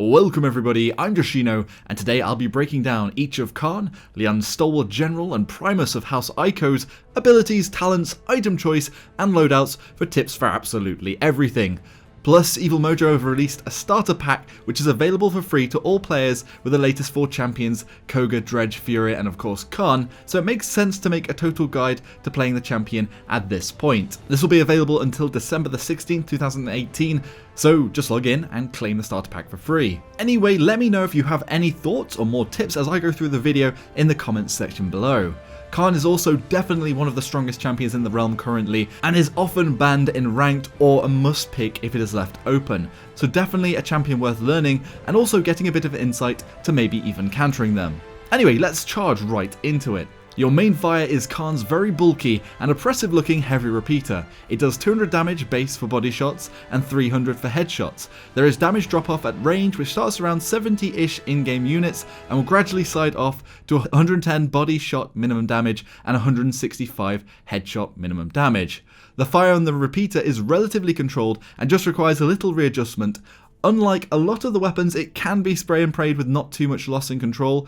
Welcome everybody, I'm Yoshino, and today I'll be breaking down each of Khan, Lian's stalwart general and primus of House Ico's abilities, talents, item choice, and loadouts for tips for absolutely everything. Plus, Evil Mojo have released a starter pack which is available for free to all players with the latest 4 champions, Koga, Dredge, Fury, and of course Khan, so it makes sense to make a total guide to playing the champion at this point. This will be available until December the 16th, 2018, so just log in and claim the starter pack for free. Anyway, let me know if you have any thoughts or more tips as I go through the video in the comments section below. Khan is also definitely one of the strongest champions in the realm currently, and is often banned in ranked or a must pick if it is left open, so definitely a champion worth learning and also getting a bit of insight to maybe even countering them. Anyway, let's charge right into it. Your main fire is Khan's very bulky and oppressive looking heavy repeater. It does 200 damage base for body shots and 300 for headshots. There is damage drop off at range which starts around 70-ish in-game units and will gradually slide off to 110 body shot minimum damage and 165 headshot minimum damage. The fire on the repeater is relatively controlled and just requires a little readjustment. Unlike a lot of the weapons, it can be spray and prayed with not too much loss in control.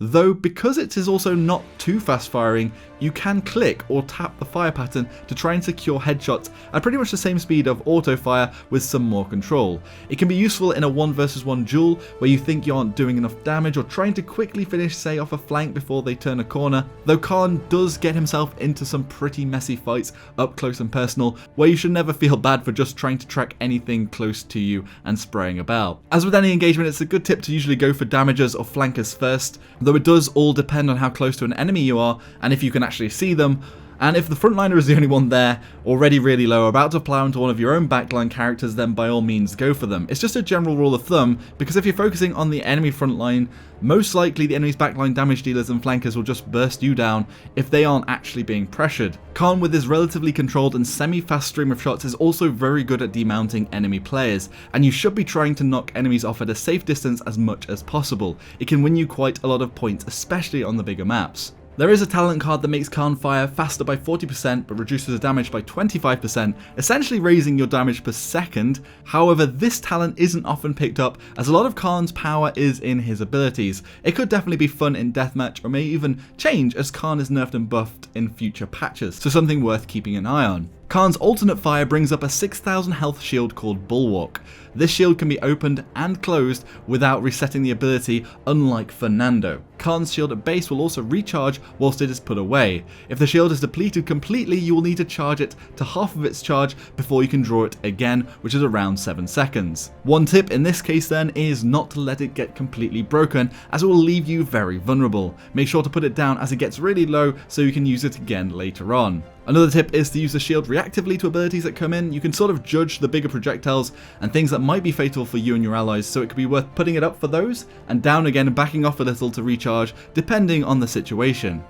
Though because it is also not too fast firing, you can click or tap the fire pattern to try and secure headshots at pretty much the same speed of auto fire with some more control. It can be useful in a 1 vs 1 duel where you think you aren't doing enough damage or trying to quickly finish say off a flank before they turn a corner, though Khan does get himself into some pretty messy fights up close and personal where you should never feel bad for just trying to track anything close to you and spraying about. As with any engagement, it's a good tip to usually go for damagers or flankers first, though it does all depend on how close to an enemy you are and if you can actually see them, and if the frontliner is the only one there, already really low, about to plow into one of your own backline characters, then by all means go for them. It's just a general rule of thumb, because if you're focusing on the enemy frontline, most likely the enemy's backline damage dealers and flankers will just burst you down if they aren't actually being pressured. Khan, with his relatively controlled and semi-fast stream of shots, is also very good at demounting enemy players, and you should be trying to knock enemies off at a safe distance as much as possible. It can win you quite a lot of points, especially on the bigger maps. There is a talent card that makes Khan fire faster by 40% but reduces the damage by 25%, essentially raising your damage per second. However, this talent isn't often picked up as a lot of Khan's power is in his abilities. It could definitely be fun in deathmatch or may even change as Khan is nerfed and buffed in future patches, so something worth keeping an eye on. Khan's alternate fire brings up a 6000 health shield called Bulwark. This shield can be opened and closed without resetting the ability, unlike Fernando. Khan's shield at base will also recharge whilst it is put away. If the shield is depleted completely, you will need to charge it to half of its charge before you can draw it again, which is around 7 seconds. One tip in this case then is not to let it get completely broken, as it will leave you very vulnerable. Make sure to put it down as it gets really low so you can use it again later on. Another tip is to use the shield reactively to abilities that come in. You can sort of judge the bigger projectiles and things that might be fatal for you and your allies, so it could be worth putting it up for those and down again and backing off a little to recharge depending on the situation.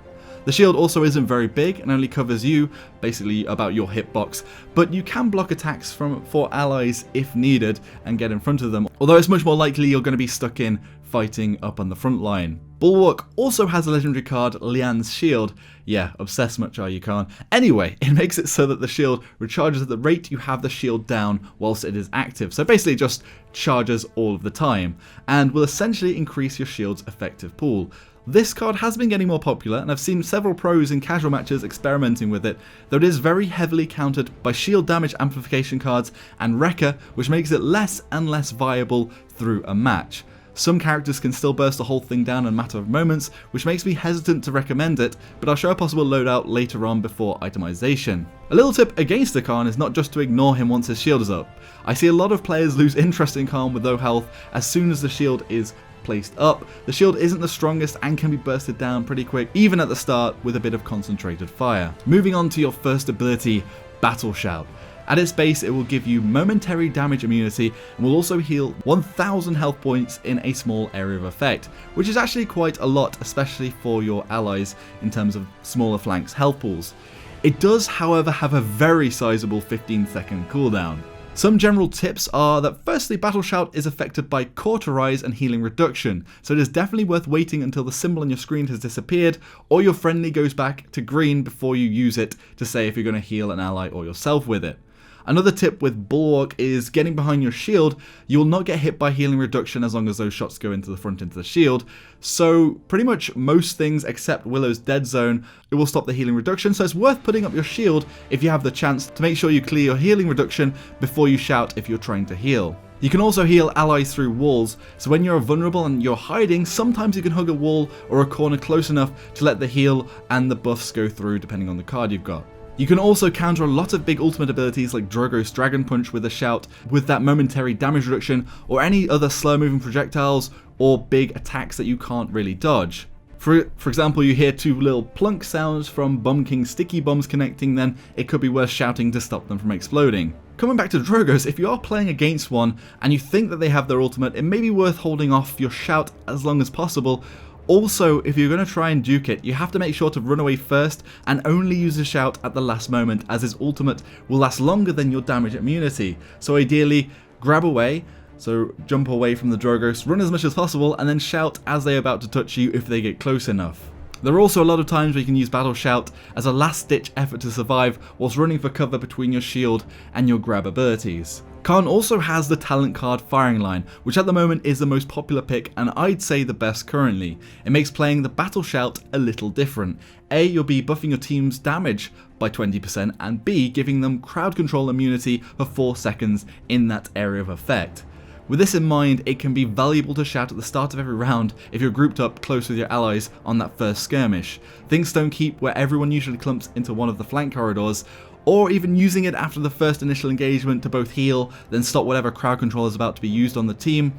The shield also isn't very big and only covers you, basically about your hitbox, but you can block attacks for allies if needed and get in front of them, although it's much more likely you're going to be stuck in fighting up on the front line. Bulwark also has a legendary card, Lian's Shield. Yeah, obsessed much are you, Khan. Anyway, it makes it so that the shield recharges at the rate you have the shield down whilst it is active, so basically just charges all of the time, and will essentially increase your shield's effective pool. This card has been getting more popular, and I've seen several pros in casual matches experimenting with it, though it is very heavily countered by shield damage amplification cards and Wrecker, which makes it less and less viable through a match. Some characters can still burst the whole thing down in a matter of moments, which makes me hesitant to recommend it, but I'll show a possible loadout later on before itemization. A little tip against the Khan is not just to ignore him once his shield is up. I see a lot of players lose interest in Khan with low health as soon as the shield is placed up. The shield isn't the strongest and can be bursted down pretty quick, even at the start with a bit of concentrated fire. Moving on to your first ability, Battle Shout. At its base, it will give you momentary damage immunity and will also heal 1000 health points in a small area of effect, which is actually quite a lot, especially for your allies in terms of smaller flanks health pools. It does, however, have a very sizable 15-second cooldown. Some general tips are that firstly, Battle Shout is affected by Cauterize and healing reduction, so it is definitely worth waiting until the symbol on your screen has disappeared or your friendly goes back to green before you use it to say if you're going to heal an ally or yourself with it. Another tip with Bulwark is getting behind your shield. You will not get hit by healing reduction as long as those shots go into the front into the shield. So pretty much most things except Willow's dead zone, it will stop the healing reduction. So it's worth putting up your shield if you have the chance to make sure you clear your healing reduction before you shout if you're trying to heal. You can also heal allies through walls, so when you're vulnerable and you're hiding, sometimes you can hug a wall or a corner close enough to let the heal and the buffs go through depending on the card you've got. You can also counter a lot of big ultimate abilities like Drogo's Dragon Punch with a shout with that momentary damage reduction, or any other slow moving projectiles or big attacks that you can't really dodge. For example, you hear two little plunk sounds from Bomb King's sticky bombs connecting, then it could be worth shouting to stop them from exploding. Coming back to Drogo's, if you are playing against one and you think that they have their ultimate, it may be worth holding off your shout as long as possible. Also, if you're going to try and duke it, you have to make sure to run away first and only use a shout at the last moment, as his ultimate will last longer than your damage immunity. So ideally, grab away, so jump away from the Drogos, run as much as possible, and then shout as they're about to touch you if they get close enough. There are also a lot of times where you can use Battle Shout as a last-ditch effort to survive whilst running for cover between your shield and your grab abilities. Karn also has the talent card Firing Line, which at the moment is the most popular pick and I'd say the best currently. It makes playing the Battle Shout a little different. A, you'll be buffing your team's damage by 20%, and B, giving them crowd control immunity for 4 seconds in that area of effect. With this in mind, it can be valuable to shout at the start of every round if you're grouped up close with your allies on that first skirmish. Things don't keep where everyone usually clumps into one of the flank corridors, or even using it after the first initial engagement to both heal, then stop whatever crowd control is about to be used on the team.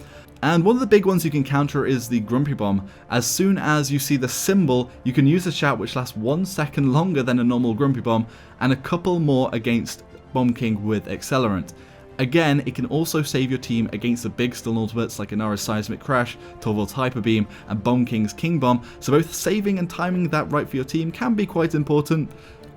And one of the big ones you can counter is the Grumpy Bomb. As soon as you see the symbol, you can use a shout which lasts 1 second longer than a normal Grumpy Bomb, and a couple more against Bomb King with Accelerant. Again, it can also save your team against the big stun ultimates like Inara's Seismic Crash, Torvald's Hyper Beam, and Bomb King's King Bomb, so both saving and timing that right for your team can be quite important.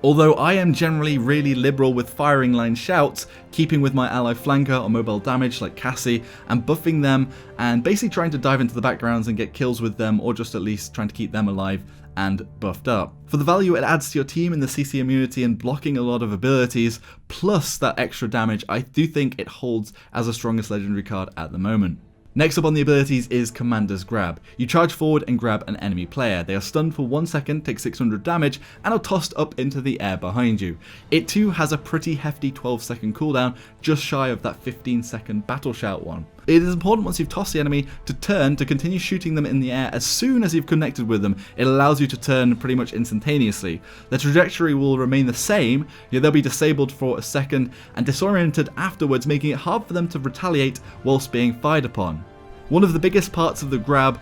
Although I am generally really liberal with firing line shouts, keeping with my ally flanker or mobile damage like Cassie, and buffing them, and basically trying to dive into the backgrounds and get kills with them, or just at least trying to keep them alive and buffed up. For the value it adds to your team in the CC immunity and blocking a lot of abilities, plus that extra damage, I do think it holds as the strongest legendary card at the moment. Next up on the abilities is Commander's Grab. You charge forward and grab an enemy player. They are stunned for 1 second, take 600 damage, and are tossed up into the air behind you. It too has a pretty hefty 12-second cooldown, just shy of that 15-second Battle Shout one. It is important once you've tossed the enemy to turn to continue shooting them in the air as soon as you've connected with them. It allows you to turn pretty much instantaneously. The trajectory will remain the same, yet they'll be disabled for a second and disoriented afterwards, making it hard for them to retaliate whilst being fired upon. One of the biggest parts of the grab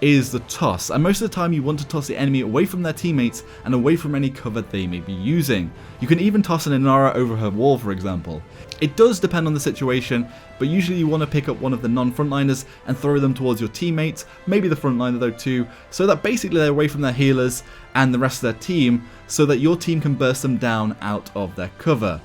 is the toss, and most of the time you want to toss the enemy away from their teammates and away from any cover they may be using. You can even toss an Inara over her wall, for example. It does depend on the situation, but usually you want to pick up one of the non-frontliners and throw them towards your teammates, maybe the frontliner though too, so that basically they're away from their healers and the rest of their team, so that your team can burst them down out of their cover.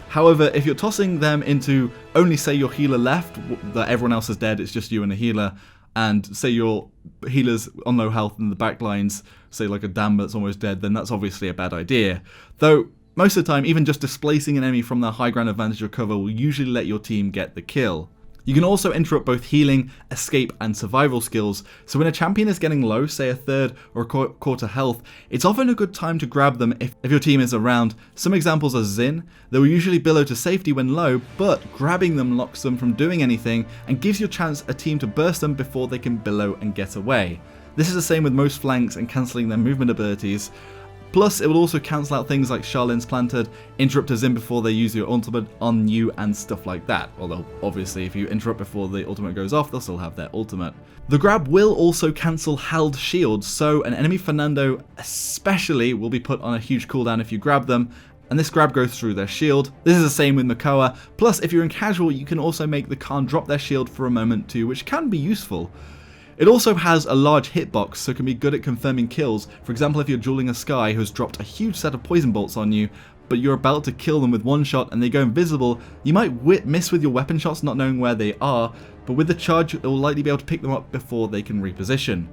However, if you're tossing them into only say your healer left, that everyone else is dead, it's just you and a healer, and say your healer's on low health in the back lines, say like a Dam that's almost dead, then that's obviously a bad idea. Though, most of the time, even just displacing an enemy from their high ground advantage or cover will usually let your team get the kill. You can also interrupt both healing, escape, and survival skills, so when a champion is getting low, say a third or a quarter health, it's often a good time to grab them if your team is around. Some examples are Xin. They will usually billow to safety when low, but grabbing them locks them from doing anything and gives you a chance a team to burst them before they can billow and get away. This is the same with most flanks and cancelling their movement abilities. Plus, it will also cancel out things like Charlene's Planted, interrupt a Xin before they use your ultimate on you, and stuff like that. Although, obviously, if you interrupt before the ultimate goes off, they'll still have their ultimate. The grab will also cancel held shields, so an enemy Fernando especially will be put on a huge cooldown if you grab them, and this grab goes through their shield. This is the same with Makoa. Plus, if you're in casual, you can also make the Khan drop their shield for a moment too, which can be useful. It also has a large hitbox, so it can be good at confirming kills. For example, if you're dueling a Skye who's dropped a huge set of poison bolts on you, but you're about to kill them with one shot and they go invisible, you might miss with your weapon shots not knowing where they are, but with the charge it will likely be able to pick them up before they can reposition.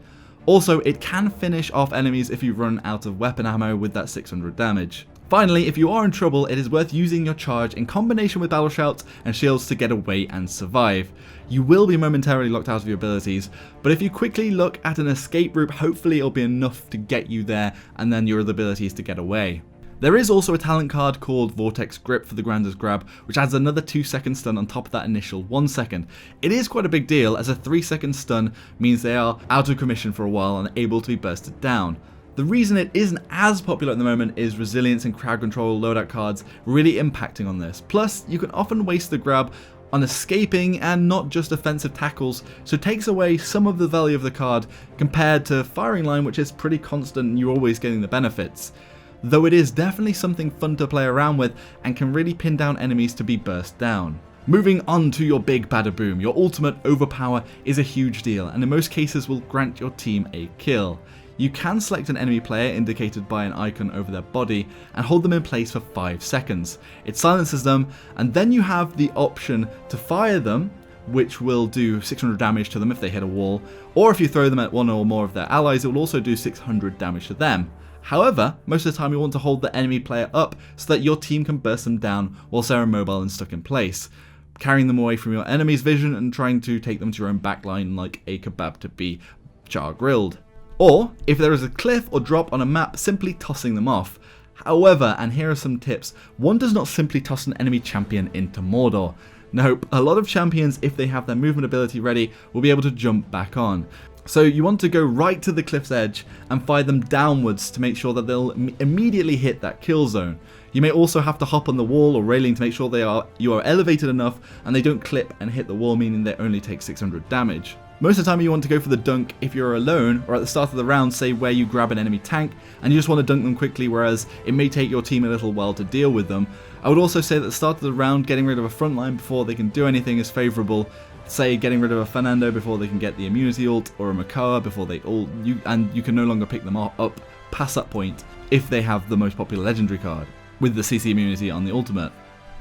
Also, it can finish off enemies if you run out of weapon ammo with that 600 damage. Finally, if you are in trouble, it is worth using your charge in combination with battle shouts and shields to get away and survive. You will be momentarily locked out of your abilities, but if you quickly look at an escape route, hopefully it'll be enough to get you there and then your other abilities to get away. There is also a talent card called Vortex Grip for the Commander's Grab, which adds another 2-second stun on top of that initial 1 second. It is quite a big deal, as a 3-second stun means they are out of commission for a while and able to be bursted down. The reason it isn't as popular at the moment is resilience and crowd control loadout cards really impacting on this. Plus, you can often waste the grab on escaping and not just offensive tackles, so it takes away some of the value of the card compared to firing line, which is pretty constant and you're always getting the benefits. Though it is definitely something fun to play around with and can really pin down enemies to be burst down. Moving on to your big bada-boom, your ultimate overpower is a huge deal and in most cases will grant your team a kill. You can select an enemy player indicated by an icon over their body and hold them in place for 5 seconds. It silences them and then you have the option to fire them, which will do 600 damage to them if they hit a wall, or if you throw them at one or more of their allies it will also do 600 damage to them. However, most of the time you want to hold the enemy player up so that your team can burst them down whilst they're immobile and stuck in place, carrying them away from your enemy's vision and trying to take them to your own backline like a kebab to be char grilled. Or, if there is a cliff or drop on a map, simply tossing them off. However, and here are some tips, one does not simply toss an enemy champion into Mordor. Nope, a lot of champions, if they have their movement ability ready, will be able to jump back on. So you want to go right to the cliff's edge and fire them downwards to make sure that they'll immediately hit that kill zone. You may also have to hop on the wall or railing to make sure you are elevated enough and they don't clip and hit the wall, meaning they only take 600 damage. Most of the time you want to go for the dunk if you're alone or at the start of the round, say where you grab an enemy tank and you just want to dunk them quickly, whereas it may take your team a little while to deal with them. I would also say that at the start of the round, getting rid of a front line before they can do anything is favourable. Say getting rid of a Fernando before they can get the immunity ult, or a Makoa before they ult, and you can no longer pick them up past that point if they have the most popular legendary card with the CC immunity on the ultimate.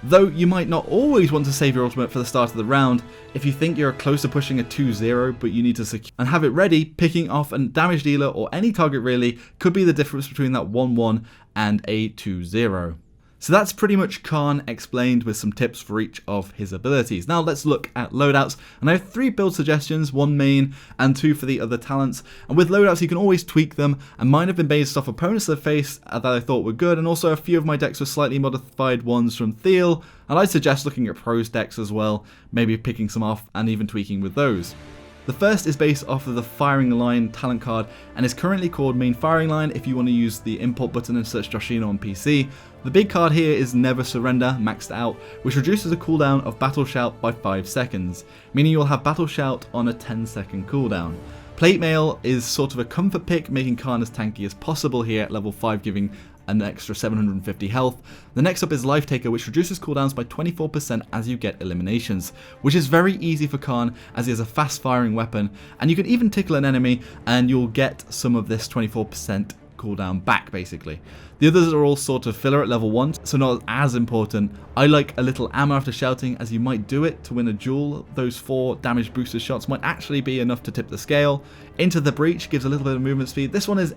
Though you might not always want to save your ultimate for the start of the round. If you think you're close to pushing a 2-0 but you need to secure and have it ready, picking off a damage dealer or any target really could be the difference between that 1-1 and a 2-0. So that's pretty much Khan explained with some tips for each of his abilities. Now let's look at loadouts, and I have 3 build suggestions, 1 main and 2 for the other talents. And with loadouts you can always tweak them, and mine have been based off opponents I've faced that I thought were good, and also a few of my decks were slightly modified ones from Thiel, and I'd suggest looking at pros decks as well, maybe picking some off and even tweaking with those. The first is based off of the Firing Line talent card and is currently called Main Firing Line if you want to use the import button and search Joshino on PC. The big card here is Never Surrender, maxed out, which reduces the cooldown of Battle Shout by 5 seconds, meaning you'll have Battle Shout on a 10-second cooldown. Plate Mail is sort of a comfort pick, making Khan as tanky as possible here at level 5, giving an extra 750 health. The next up is Life Taker, which reduces cooldowns by 24% as you get eliminations, which is very easy for Khan as he has a fast firing weapon, and you can even tickle an enemy and you'll get some of this 24% cooldown back basically. The others are all sort of filler at level 1, so not as important. I like a little ammo after shouting, as you might do it to win a duel. Those 4 damage booster shots might actually be enough to tip the scale. Into the Breach gives a little bit of movement speed. This one is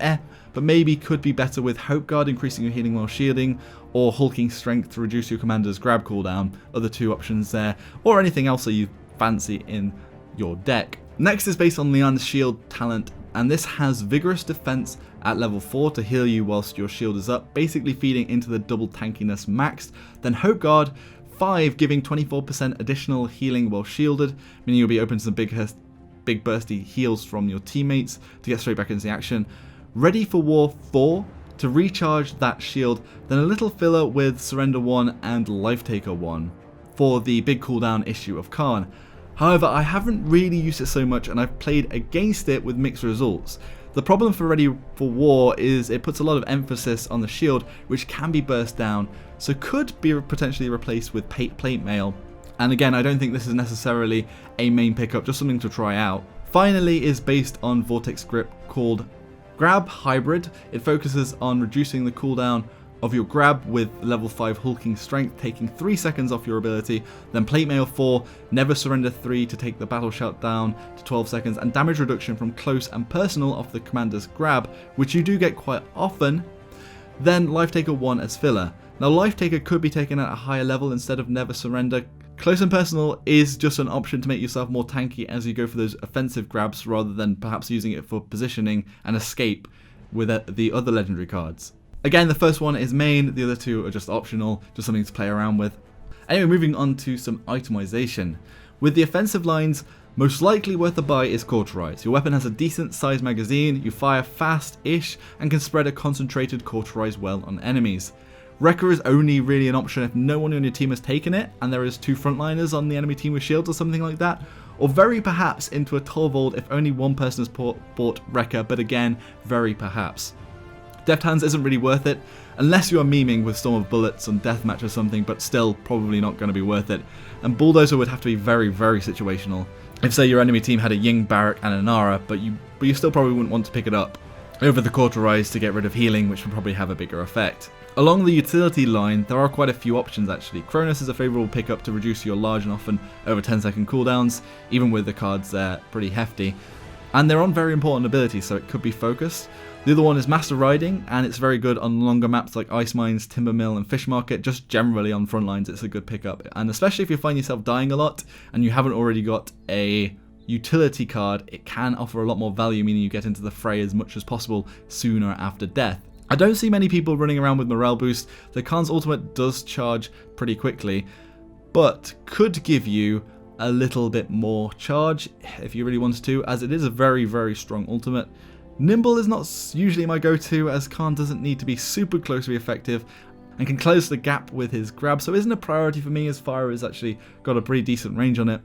but maybe could be better with Hope Guard, increasing your healing while shielding, or Hulking Strength to reduce your commander's grab cooldown. Other 2 options there, or anything else that you fancy in your deck. Next is based on Leon's shield talent, and this has Vigorous Defense at level 4 to heal you whilst your shield is up, basically feeding into the double tankiness maxed. Then Hope Guard 5, giving 24% additional healing while shielded, meaning you'll be open to some big bursty heals from your teammates to get straight back into the action. Ready for War 4 to recharge that shield, then a little filler with Surrender 1 and Life Taker 1 for the big cooldown issue of Khan. However, I haven't really used it so much and I've played against it with mixed results. The problem for Ready for War is it puts a lot of emphasis on the shield, which can be burst down, so could be potentially replaced with Plate Mail. And again, I don't think this is necessarily a main pickup, just something to try out. Finally is based on Vortex Grip called Grab Hybrid. It focuses on reducing the cooldown of your grab with level 5 Hulking Strength, taking 3 seconds off your ability, then Plate Mail 4, Never Surrender 3 to take the Battle Shout down to 12 seconds, and damage reduction from close and personal off the commander's grab, which you do get quite often, then Life Taker 1 as filler. Now Life Taker could be taken at a higher level instead of Never Surrender. Close and Personal is just an option to make yourself more tanky as you go for those offensive grabs rather than perhaps using it for positioning and escape with the other legendary cards. Again, the first one is main, the other two are just optional, just something to play around with. Anyway, moving on to some itemization. With the offensive lines, most likely worth a buy is Cauterize. Your weapon has a decent sized magazine, you fire fast-ish, and can spread a concentrated Cauterize well on enemies. Wrecker is only really an option if no one on your team has taken it, and there is 2 frontliners on the enemy team with shields or something like that, or very perhaps into a Torvald if only one person has bought Wrecker, but again, very perhaps. Deft Hands isn't really worth it, unless you are memeing with Storm of Bullets on Deathmatch or something, but still probably not going to be worth it. And Bulldozer would have to be very, very situational. If say your enemy team had a Ying, Barrack and an Nara, but you still probably wouldn't want to pick it up over the Cauterize to get rid of healing, which would probably have a bigger effect. Along the utility line, there are quite a few options actually. Cronus is a favourable pickup to reduce your large and often over 10-second cooldowns, even with the cards there pretty hefty. And they're on very important abilities, so it could be focused. The other one is Master Riding, and it's very good on longer maps like Ice Mines, Timber Mill and Fish Market. Just generally on front lines, it's a good pickup. And especially if you find yourself dying a lot and you haven't already got a utility card, it can offer a lot more value, meaning you get into the fray as much as possible sooner after death. I don't see many people running around with morale boost. The Khan's ultimate does charge pretty quickly, but could give you a little bit more charge if you really wanted to, as it is a very, very strong ultimate. Nimble is not usually my go-to, as Khan doesn't need to be super close to be effective and can close the gap with his grab, so isn't a priority for me as Fire has actually got a pretty decent range on it.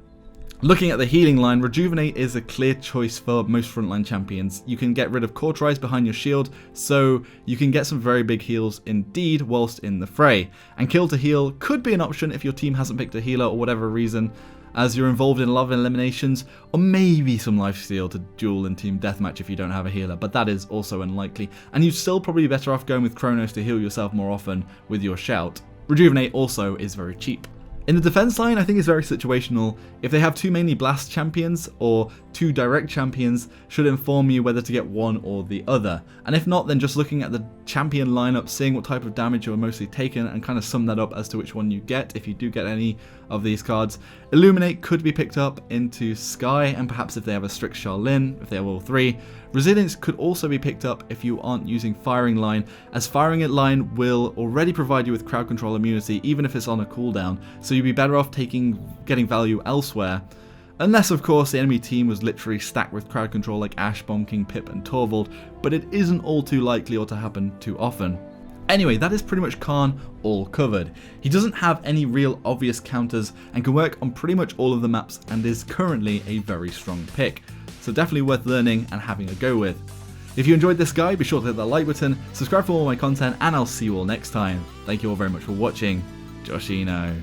Looking at the healing line, Rejuvenate is a clear choice for most frontline champions. You can get rid of Cauterize behind your shield, so you can get some very big heals indeed whilst in the fray. And Kill to Heal could be an option if your team hasn't picked a healer or whatever reason, as you're involved in a lot of eliminations, or maybe some lifesteal to duel in team deathmatch if you don't have a healer, but that is also unlikely. And you'd still probably be better off going with Chronos to heal yourself more often with your shout. Rejuvenate also is very cheap. In the defense line, I think it's very situational. If they have 2 mainly blast champions or 2 direct champions, should inform you whether to get one or the other. And if not, then just looking at the champion lineup, seeing what type of damage you're mostly taken, and kind of sum that up as to which one you get if you do get any of these cards. Illuminate could be picked up into Sky, and perhaps if they have a strict Charlene, if they have all 3. Resilience could also be picked up if you aren't using Firing Line, as Firing It Line will already provide you with crowd control immunity even if it's on a cooldown, so you'd be better off getting value elsewhere. Unless of course the enemy team was literally stacked with crowd control like Ashe, Bomb King, Pip and Torvald, but it isn't all too likely or to happen too often. Anyway, that is pretty much Khan all covered. He doesn't have any real obvious counters and can work on pretty much all of the maps and is currently a very strong pick. So definitely worth learning and having a go with. If you enjoyed this guide, be sure to hit that like button, subscribe for more of my content, and I'll see you all next time. Thank you all very much for watching. Joshino.